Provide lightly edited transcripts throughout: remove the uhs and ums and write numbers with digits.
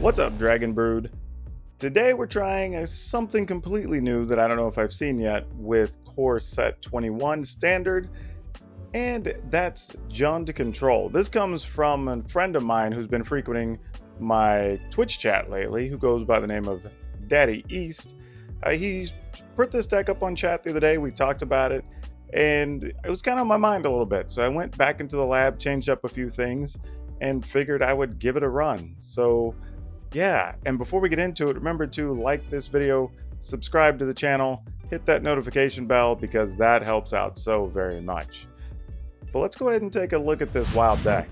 What's up, Dragon Brood? Today we're trying something completely new that I don't know if I've seen yet with Core Set 21 Standard, and that's JUND Control. This comes from a friend of mine who's been frequenting my Twitch chat lately, who goes by the name of Daddy East. He put this deck up on chat the other day. We talked about it, and it was kind of on my mind a little bit. So I went back into the lab, changed up a few things, and figured I would give it a run. So yeah, and before we get into it, remember to like this video, subscribe to the channel, hit that notification bell because that helps out so very much. But let's go ahead and take a look at this wild deck.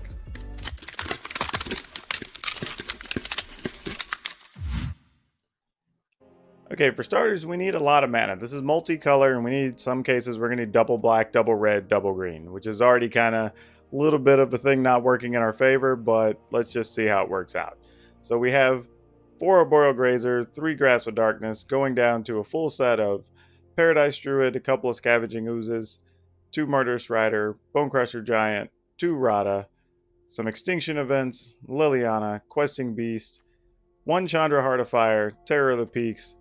Okay, for starters, we need a lot of mana. This is multicolor, and we need, some cases, we're going to need double black, double red, double green, which is already kind of a little bit of a thing not working in our favor, but let's just see how it works out. So we have 4 Arboreal Grazer, 3 Grasp of Darkness, going down to a full set of Paradise Druid, a couple of Scavenging Oozes, 2 Murderous Rider, Bonecrusher Giant, 2 Rada, some Extinction Events, Liliana, Questing Beast, 1 Chandra Heart of Fire, Terror of the Peaks,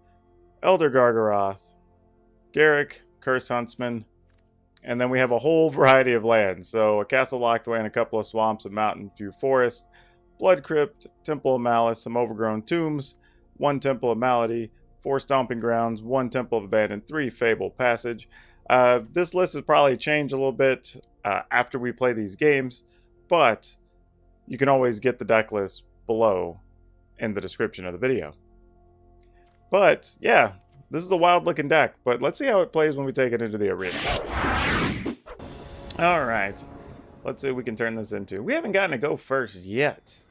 Elder Gargaroth, Garruk, Curse Huntsman, and then we have a whole variety of lands. So a Castle Locked Land, a couple of swamps, a mountain, few forests, Blood Crypt, Temple of Malice, some Overgrown Tombs, 1 Temple of Malady, 4 Stomping Grounds, 1 Temple of Abandon, 3 Fable Passage. This list has probably changed a little bit after we play these games, but you can always get the deck list below in the description of the video. But yeah, this is a wild looking deck, but let's see how it plays when we take it into the arena. All right, let's see what we can turn this into. We haven't gotten to go first yet.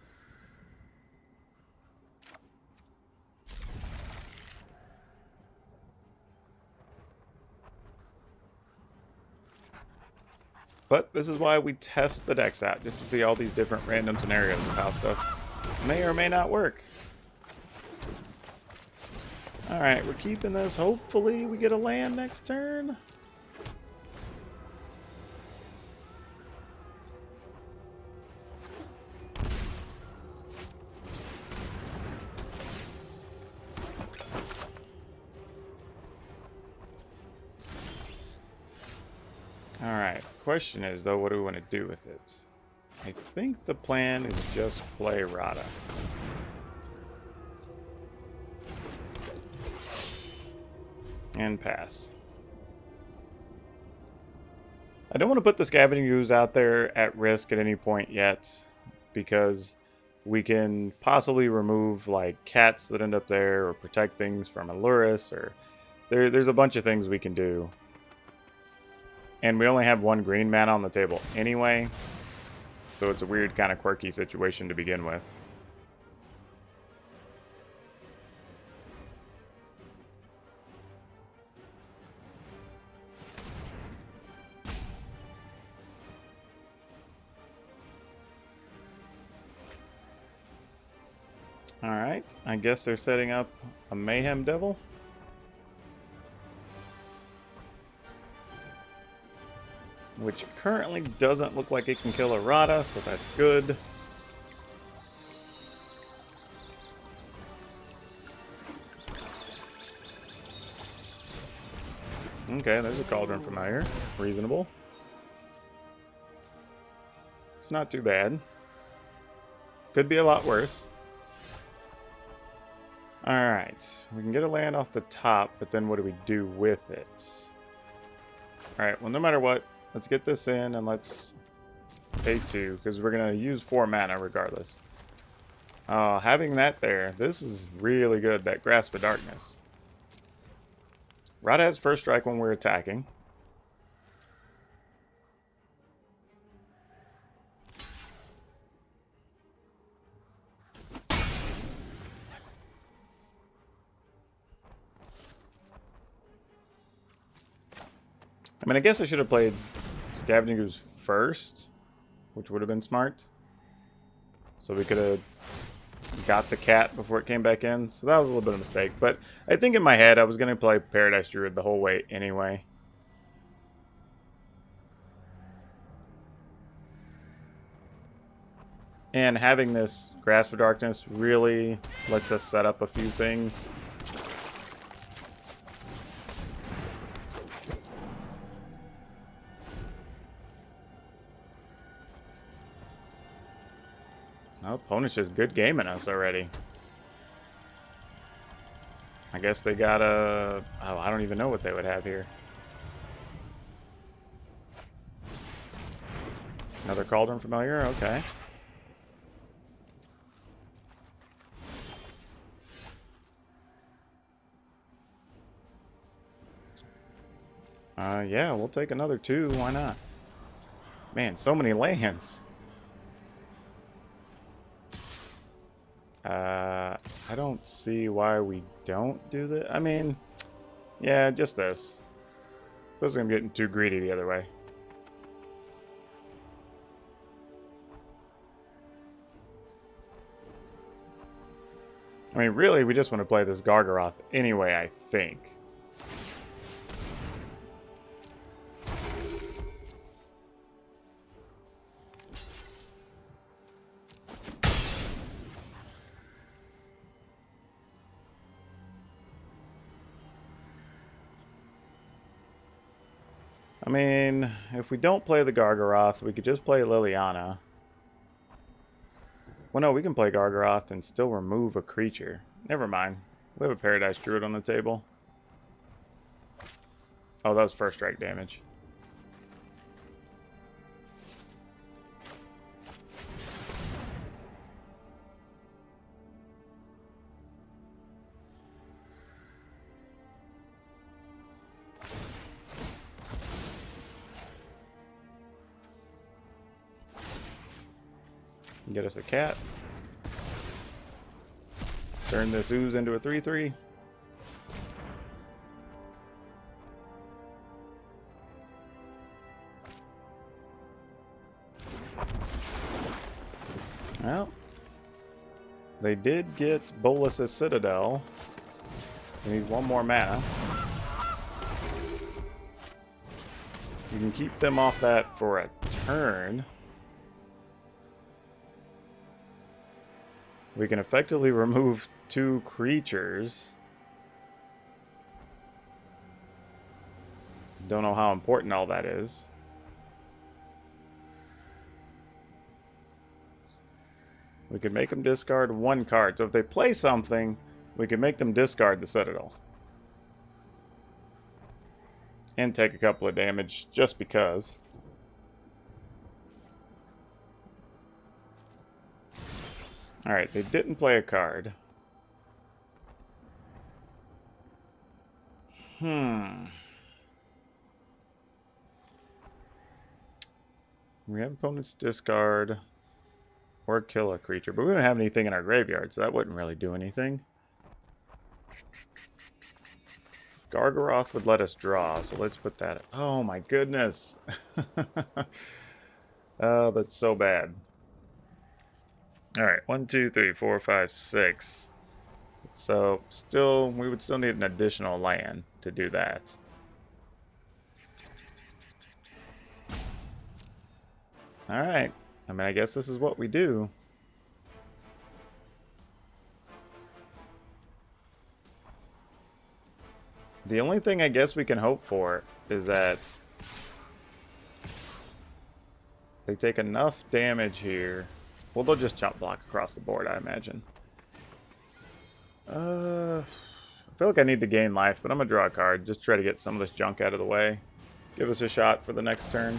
But this is why we test the decks out, just to see all these different random scenarios of how stuff may or may not work. Alright, we're keeping this. Hopefully we get a land next turn. Alright, question is though, what do we want to do with it? I think the plan is just play Rada. And pass. I don't want to put the Scavenging Ooze out there at risk at any point yet, because we can possibly remove like cats that end up there, or protect things from Aluris, or there's a bunch of things we can do. And we only have 1 green mana on the table anyway, so it's a weird kind of quirky situation to begin with. Alright, I guess they're setting up a Mayhem Devil. Which currently doesn't look like it can kill a Rada, so that's good. Okay, there's a Cauldron Familiar. Reasonable. It's not too bad. Could be a lot worse. Alright, we can get a land off the top, but then what do we do with it? Alright, well, no matter what, let's get this in and let's pay 2, because we're going to use 4 mana regardless. Having that there, this is really good, that Grasp of Darkness. Rada has first strike when we're attacking. I mean, I guess I should have played Scavenging Ooze first, which would have been smart. So we could have got the cat before it came back in. So that was a little bit of a mistake. But I think in my head I was going to play Paradise Druid the whole way anyway. And having this Grasp of Darkness really lets us set up a few things. No, opponent's just good gaming us already. I guess they got a... Oh, I don't even know what they would have here. Another Cauldron Familiar? Okay. Yeah, we'll take another 2. Why not? Man, so many lands. I don't see why we don't do this. I mean, yeah, just this. Those are getting too greedy the other way. I mean, really, we just want to play this Gargaroth anyway, I think. I mean, if we don't play the Gargaroth, we could just play Liliana. Well, no, we can play Gargaroth and still remove a creature. Never mind. We have a Paradise Druid on the table. Oh, that was first strike damage. Get us a cat. Turn this ooze into a 3/3. Well, they did get Bolas's Citadel. We need 1 more mana. You can keep them off that for a turn. We can effectively remove 2 creatures. Don't know how important all that is. We could make them discard 1 card. So if they play something, we can make them discard the Citadel. And take a couple of damage just because. Alright, they didn't play a card. We have opponents discard or kill a creature, but we don't have anything in our graveyard, so that wouldn't really do anything. Gargaroth would let us draw, so let's put that... Oh my goodness! Oh, that's so bad. Alright, 1, 2, 3, 4, 5, 6. So, still, we would still need an additional land to do that. Alright. I mean, I guess this is what we do. The only thing I guess we can hope for is that they take enough damage here. Well, they'll just chop block across the board, I imagine. I feel like I need to gain life, but I'm going to draw a card. Just try to get some of this junk out of the way. Give us a shot for the next turn.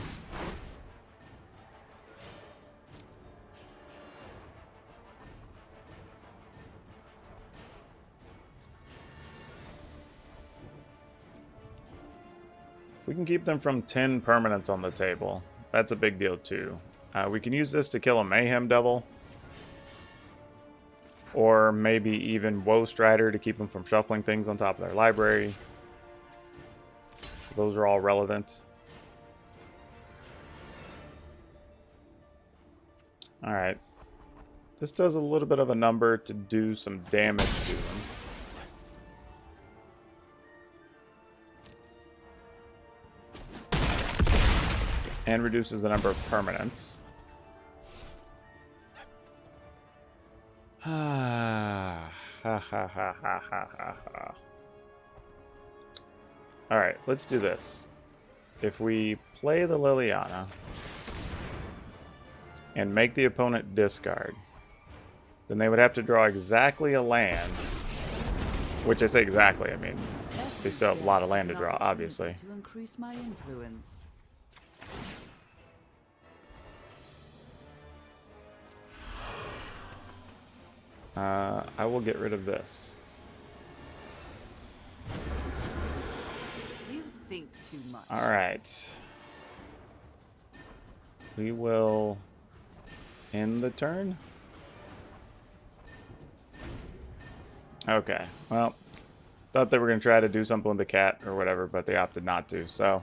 If we can keep them from 10 permanents on the table, that's a big deal too. We can use this to kill a Mayhem Devil. Or maybe even Woe Strider to keep them from shuffling things on top of their library. So those are all relevant. Alright. This does a little bit of a number to do some damage to them. And reduces the number of permanents. Ha ha ha ha ha ha ha. Alright, let's do this. If we play the Liliana and make the opponent discard, then they would have to draw exactly a land. Which I say exactly, I mean, they still have a lot of land to draw, obviously. To increase my influence. I will get rid of this. You think too much. All right. We will end the turn. Okay. Well, thought they were going to try to do something with the cat or whatever, but they opted not to. So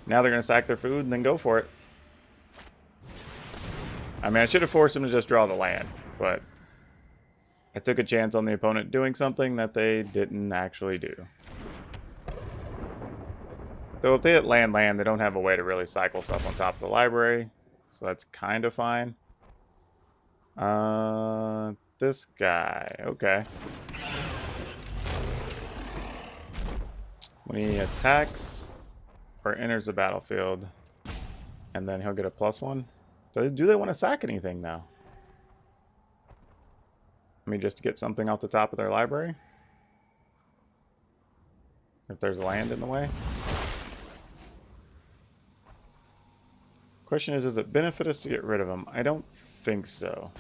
now they're going to sack their food and then go for it. I mean, I should have forced them to just draw the land, but I took a chance on the opponent doing something that they didn't actually do. Though if they hit land, they don't have a way to really cycle stuff on top of the library. So that's kind of fine. This guy. Okay. When he attacks or enters the battlefield, and then he'll get a +1. Do they want to sack anything now? I mean, just to get something off the top of their library? If there's land in the way? Question is, does it benefit us to get rid of them? I don't think so.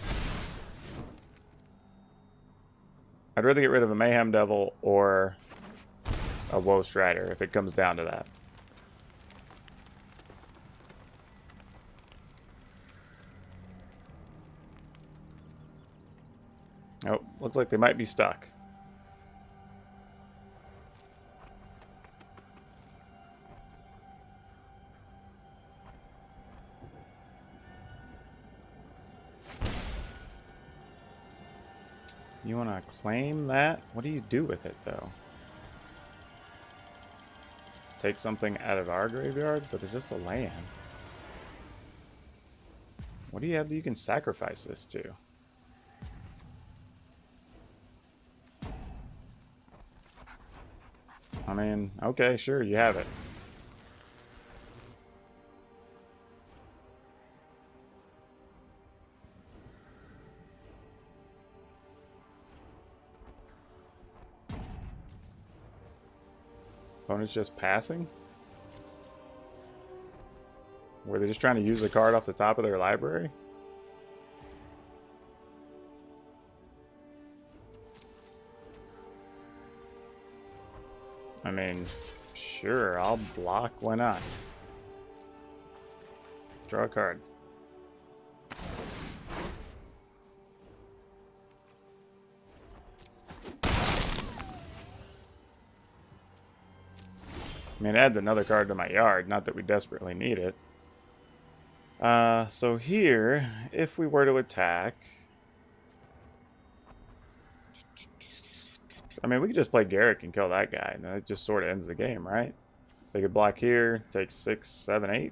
I'd rather get rid of a Mayhem Devil or a Woe Strider if it comes down to that. Oh, looks like they might be stuck. You want to claim that? What do you do with it, though? Take something out of our graveyard, but it's just a land. What do you have that you can sacrifice this to? I mean, okay, sure, you have it. Opponent's just passing? Were they just trying to use the card off the top of their library? I mean, sure, I'll block, why not? Draw a card. I mean, it adds another card to my yard, not that we desperately need it. So here, if we were to attack... I mean, we could just play Garrick and kill that guy, and that just sort of ends the game, right? They could block here, take 6, 7, 8.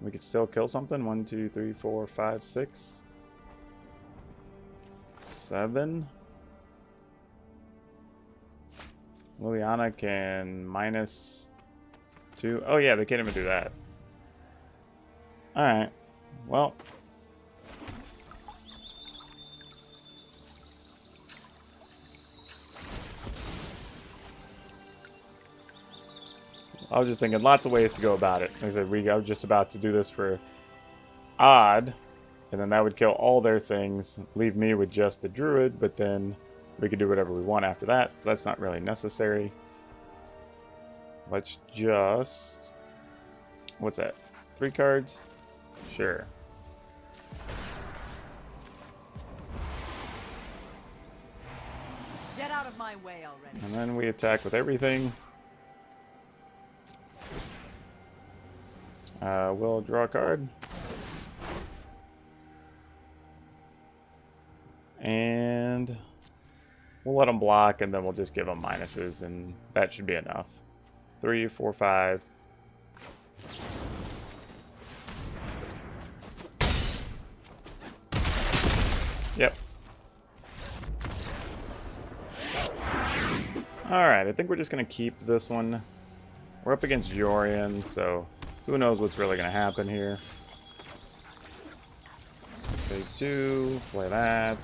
We could still kill something. 1, 2, 3, 4, 5, 6, 7. Liliana can -2. Oh yeah, they can't even do that. Alright. Well. I was just thinking lots of ways to go about it. Like I said, I was just about to do this for odd, and then that would kill all their things, leave me with just the druid, but then we could do whatever we want after that. That's not really necessary. Let's just... What's that? 3 cards? Sure. Get out of my way already. And then we attack with everything. We'll draw a card. And we'll let them block, and then we'll just give them minuses, and that should be enough. 3, 4, 5. Alright, I think we're just going to keep this one. We're up against Yorion, so who knows what's really going to happen here. Phase 2, play that.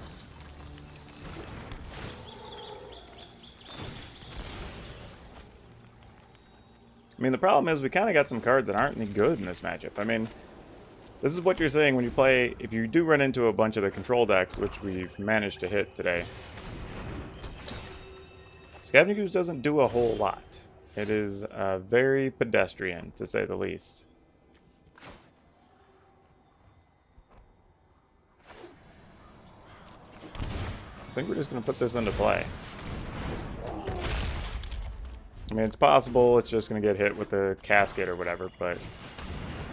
I mean, the problem is we kind of got some cards that aren't any good in this matchup. I mean, this is what you're saying when you play, if you do run into a bunch of the control decks, which we've managed to hit today. Scavenging Ooze doesn't do a whole lot. It is very pedestrian, to say the least. I think we're just going to put this into play. I mean, it's possible it's just going to get hit with a casket or whatever, but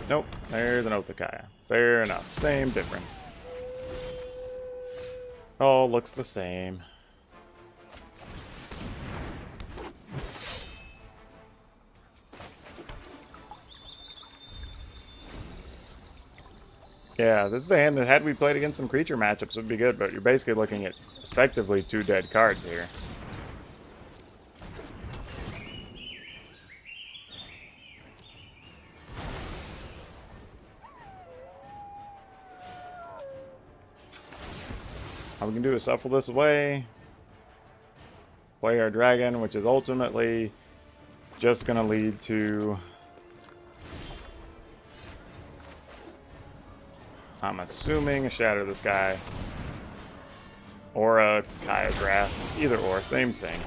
nope, there's an Othakaya. Fair enough. Same difference. All looks the same. Yeah, this is a hand that had we played against some creature matchups would be good, but you're basically looking at effectively 2 dead cards here. All we can do is shuffle this away, play our dragon, which is ultimately just going to lead to, I'm assuming, a Shatter the Sky or a Kaya's Wrath. Either or, same thing.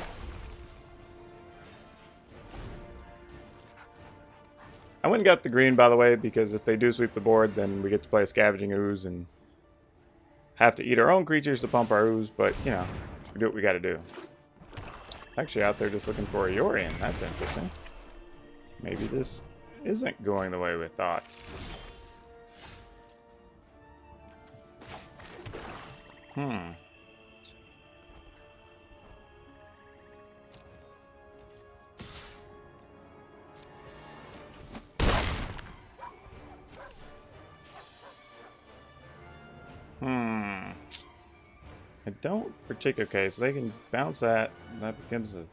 I went and got the green, by the way, because if they do sweep the board, then we get to play a Scavenging Ooze and have to eat our own creatures to pump our ooze, but, you know, we do what we gotta do. Actually out there just looking for a Yorion. That's interesting. Maybe this isn't going the way we thought. I don't particularly. Okay, so they can bounce that. That becomes a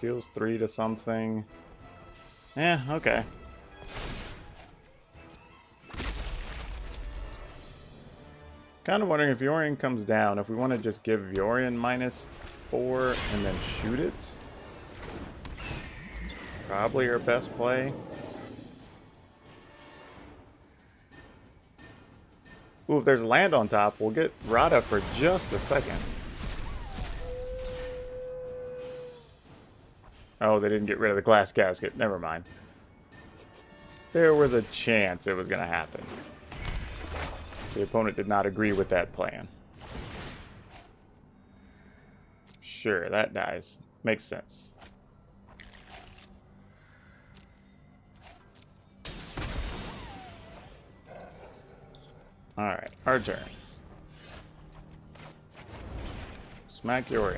deals 3 to something. Yeah, okay. Kind of wondering if Yorion comes down, if we want to just give Yorion -4 and then shoot it. Probably our best play. Ooh, if there's land on top, we'll get Rada for just a second. Oh, they didn't get rid of the glass casket. Never mind. There was a chance it was going to happen. The opponent did not agree with that plan. Sure, that dies. Makes sense. Alright, our turn. Smack Yorion.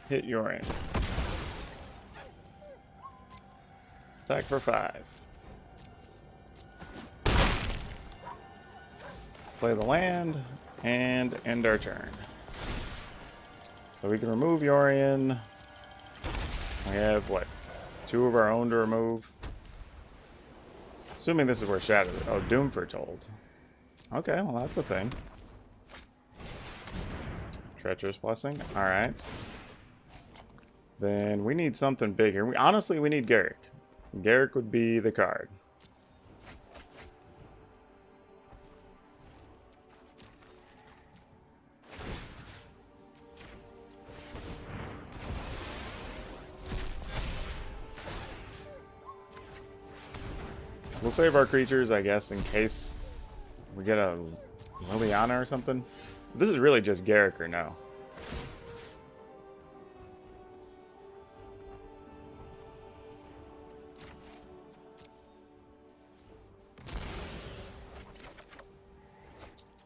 Hit Yorion. Attack for 5. Play the land and end our turn. So we can remove Yorion. We have, what, 2 of our own to remove? Assuming this is where Shadow... Oh, Doom Foretold. Okay, well, that's a thing. Treacherous Blessing. Alright. Then we need something big here. Honestly, we need Garrick. Garrick would be the card. We'll save our creatures, I guess, in case we get a Liliana or something. This is really just Garrick or no.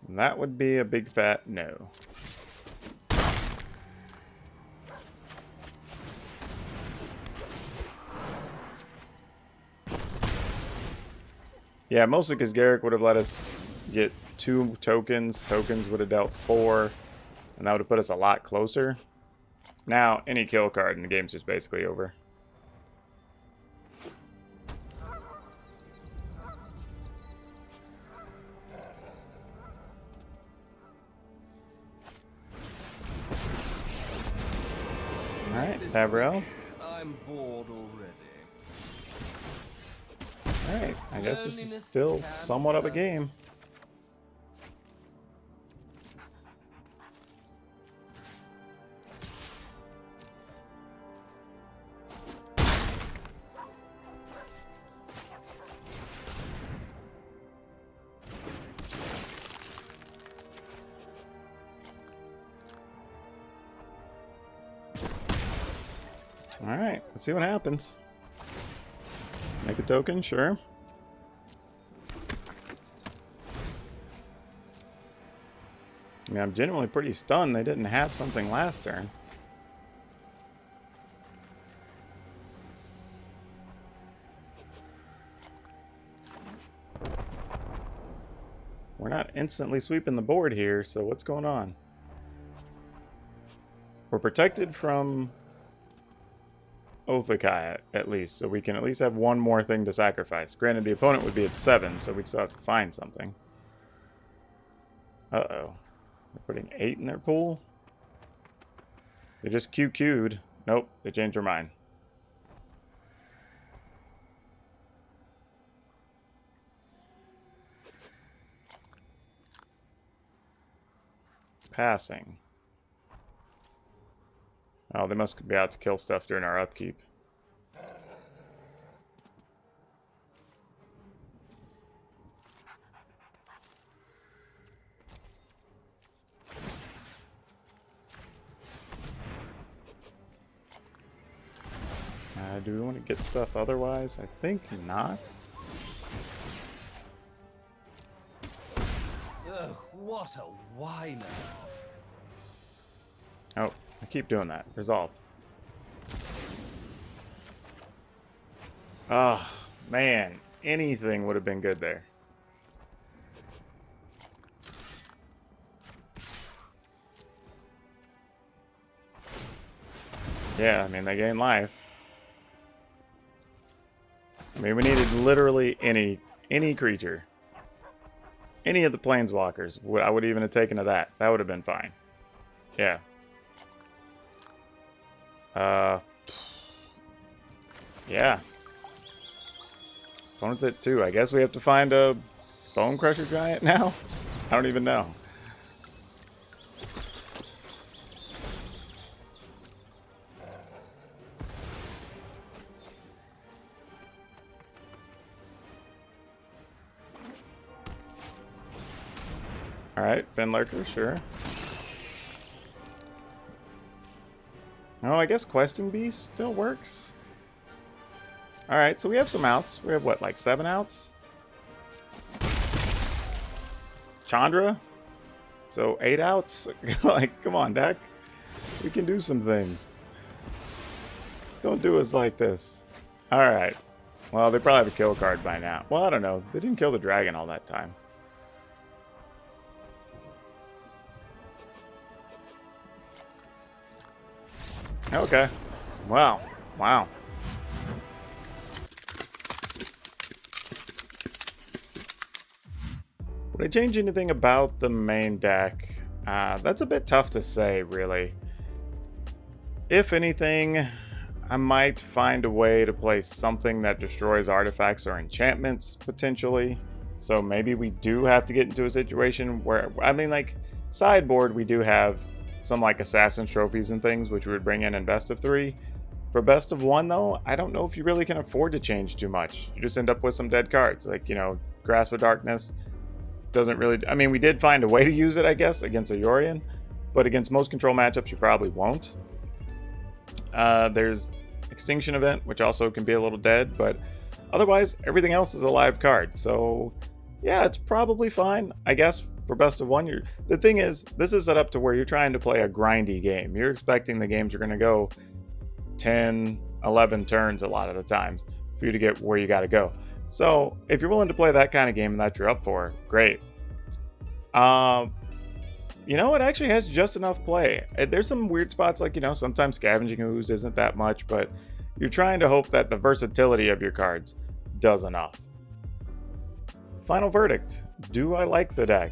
And that would be a big fat no. Yeah, mostly because Garrick would have let us get 2 tokens. Tokens would have dealt 4, and that would have put us a lot closer. Now, any kill card and the game's just basically over. Alright, Tavrel. I'm bored already. Alright, I guess this is still somewhat of a game. Alright, let's see what happens. Make a token, sure. I mean, I'm genuinely pretty stunned they didn't have something last turn. We're not instantly sweeping the board here, so what's going on? We're protected from Othakai at least, so we can at least have one more thing to sacrifice. Granted, the opponent would be at 7, so we'd still have to find something. Uh-oh. They're putting 8 in their pool? They just QQ'd. Nope, they changed their mind. Passing. Oh, they must be out to kill stuff during our upkeep. Do we want to get stuff otherwise? I think not. Ugh, what a whiner. Oh, I keep doing that. Resolve. Oh, man. Anything would have been good there. Yeah, I mean, they gain life. I mean, we needed literally any creature. Any of the planeswalkers. I would even have taken to that. That would have been fine. Yeah. Yeah. Opponent's at 2. I guess we have to find a Bone Crusher Giant now? I don't even know. Alright, Fen Lurker, sure. Oh, I guess Questing Beast still works. Alright, so we have some outs. We have, what, like 7 outs? Chandra? So 8 outs? Like, come on, deck. We can do some things. Don't do us like this. Alright. Well, they probably have a kill card by now. Well, I don't know. They didn't kill the dragon all that time. Okay. Wow. Wow. Would I change anything about the main deck? That's a bit tough to say, really. If anything, I might find a way to play something that destroys artifacts or enchantments, potentially. So maybe we do have to get into a situation where, I mean, like, sideboard, we do have some like Assassin's Trophies and things, which we would bring in best of 3. For best of 1, though, I don't know if you really can afford to change too much. You just end up with some dead cards. Like, you know, Grasp of Darkness doesn't really... I mean, we did find a way to use it, I guess, against a Yorion, but against most control matchups, you probably won't. There's Extinction Event, which also can be a little dead, but otherwise, everything else is a live card. So, yeah, it's probably fine, I guess. For best of 1, the thing is, this is set up to where you're trying to play a grindy game. You're expecting the games are going to go 10, 11 turns a lot of the times for you to get where you got to go. So if you're willing to play that kind of game and that you're up for, great. You know, it actually has just enough play. There's some weird spots, like, you know, sometimes Scavenging Ooze isn't that much, but you're trying to hope that the versatility of your cards does enough. Final verdict. Do I like the deck?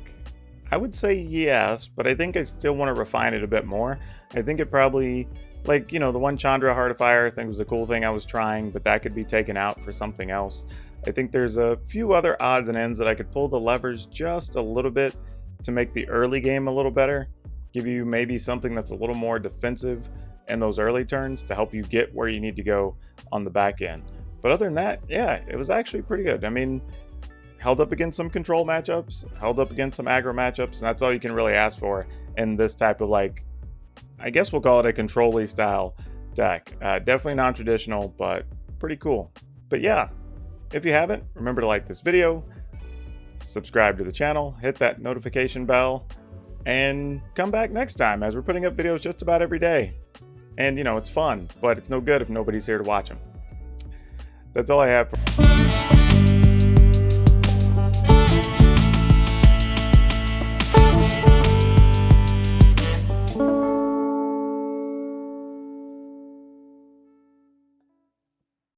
I would say yes, but I think I still want to refine it a bit more. I think it probably, like, you know, the one Chandra Heart of Fire I think was a cool thing I was trying, but that could be taken out for something else. I think there's a few other odds and ends that I could pull the levers just a little bit to make the early game a little better, give you maybe something that's a little more defensive in those early turns to help you get where you need to go on the back end. But other than that, yeah, it was actually pretty good. I mean, held up against some control matchups, held up against some aggro matchups, and that's all you can really ask for in this type of, like, I guess we'll call it a control-y style deck. Definitely non-traditional, but pretty cool. But yeah, if you haven't, remember to like this video, subscribe to the channel, hit that notification bell, and come back next time, as we're putting up videos just about every day. And, you know, it's fun, but it's no good if nobody's here to watch them. That's all I have for